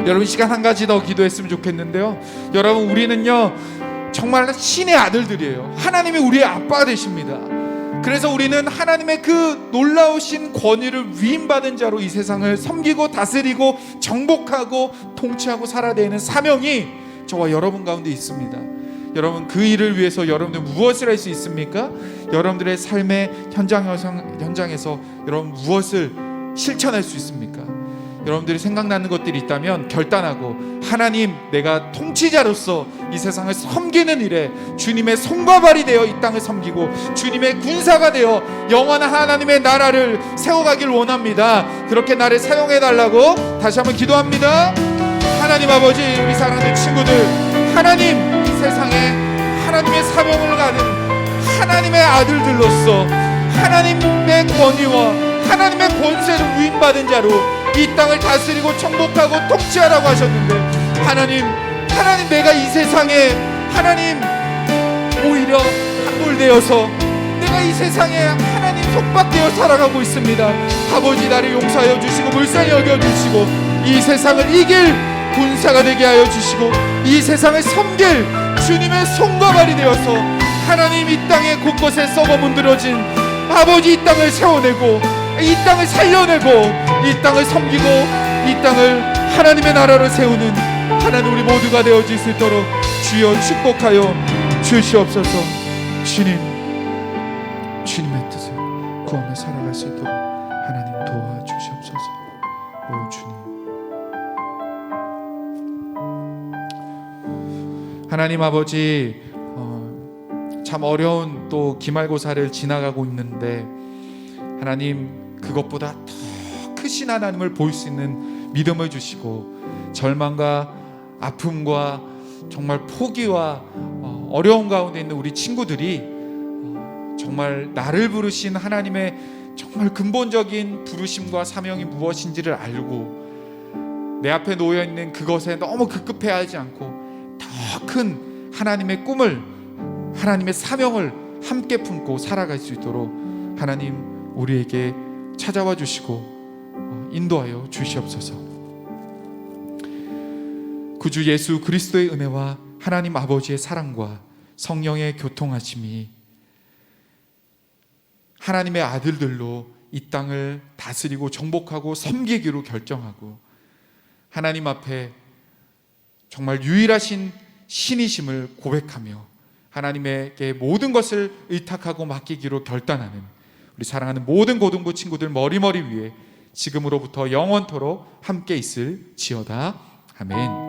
여러분, 이 시간 한 가지 더 기도했으면 좋겠는데요. 여러분, 우리는요 정말 신의 아들들이에요. 하나님이 우리의 아빠가 되십니다. 그래서 우리는 하나님의 그 놀라우신 권위를 위임받은 자로 이 세상을 섬기고 다스리고 정복하고 통치하고 살아내는 사명이 저와 여러분 가운데 있습니다. 여러분, 그 일을 위해서 여러분들 무엇을 할 수 있습니까? 여러분들의 삶의 현장에서 여러분 무엇을 실천할 수 있습니까? 여러분들이 생각나는 것들이 있다면 결단하고 하나님, 내가 통치자로서 이 세상을 섬기는 일에 주님의 손과 발이 되어 이 땅을 섬기고 주님의 군사가 되어 영원한 하나님의 나라를 세워가길 원합니다. 그렇게 나를 사용해달라고 다시 한번 기도합니다. 하나님 아버지, 우리 사랑하는 친구들, 하나님, 이 세상에 하나님의 사명을 가는 하나님의 아들들로서 하나님의 권위와 하나님의 권세를 위임받은 자로 이 땅을 다스리고 정복하고 통치하라고 하셨는데 하나님, 내가 이 세상에 하나님 오히려 함몰되어서 내가 이 세상에 하나님 속박되어 살아가고 있습니다. 아버지, 나를 용서하여 주시고 불쌍히 여겨주시고 이 세상을 이길 군사가 되게 하여 주시고 이 세상을 섬길 주님의 손과 발이 되어서 하나님, 이 땅의 곳곳에 썩어 문드러진 아버지, 이 땅을 세워내고 이 땅을 살려내고 이 땅을 섬기고 이 땅을 하나님의 나라로 세우는 하나님 우리 모두가 되어질 수 있도록 주여 축복하여 주시옵소서. 주님의 뜻을 구하며 살아갈 수 있도록 하나님 도와주시옵소서. 오 주님, 하나님 아버지, 참 어려운 또 기말고사를 지나가고 있는데 하나님, 그것보다 더 크신 하나님을 볼 수 있는 믿음을 주시고 절망과 아픔과 정말 포기와 어려움 가운데 있는 우리 친구들이 정말 나를 부르신 하나님의 정말 근본적인 부르심과 사명이 무엇인지를 알고 내 앞에 놓여 있는 그것에 너무 급급해하지 않고 더 큰 하나님의 꿈을, 하나님의 사명을 함께 품고 살아갈 수 있도록 하나님 우리에게 찾아와 주시고 인도하여 주시옵소서. 구주 예수 그리스도의 은혜와 하나님 아버지의 사랑과 성령의 교통하심이 하나님의 아들들로 이 땅을 다스리고 정복하고 섬기기로 결정하고 하나님 앞에 정말 유일하신 신이심을 고백하며 하나님에게 모든 것을 의탁하고 맡기기로 결단하는 우리 사랑하는 모든 고등부 친구들 머리머리 위에 지금으로부터 영원토록 함께 있을지어다. 아멘.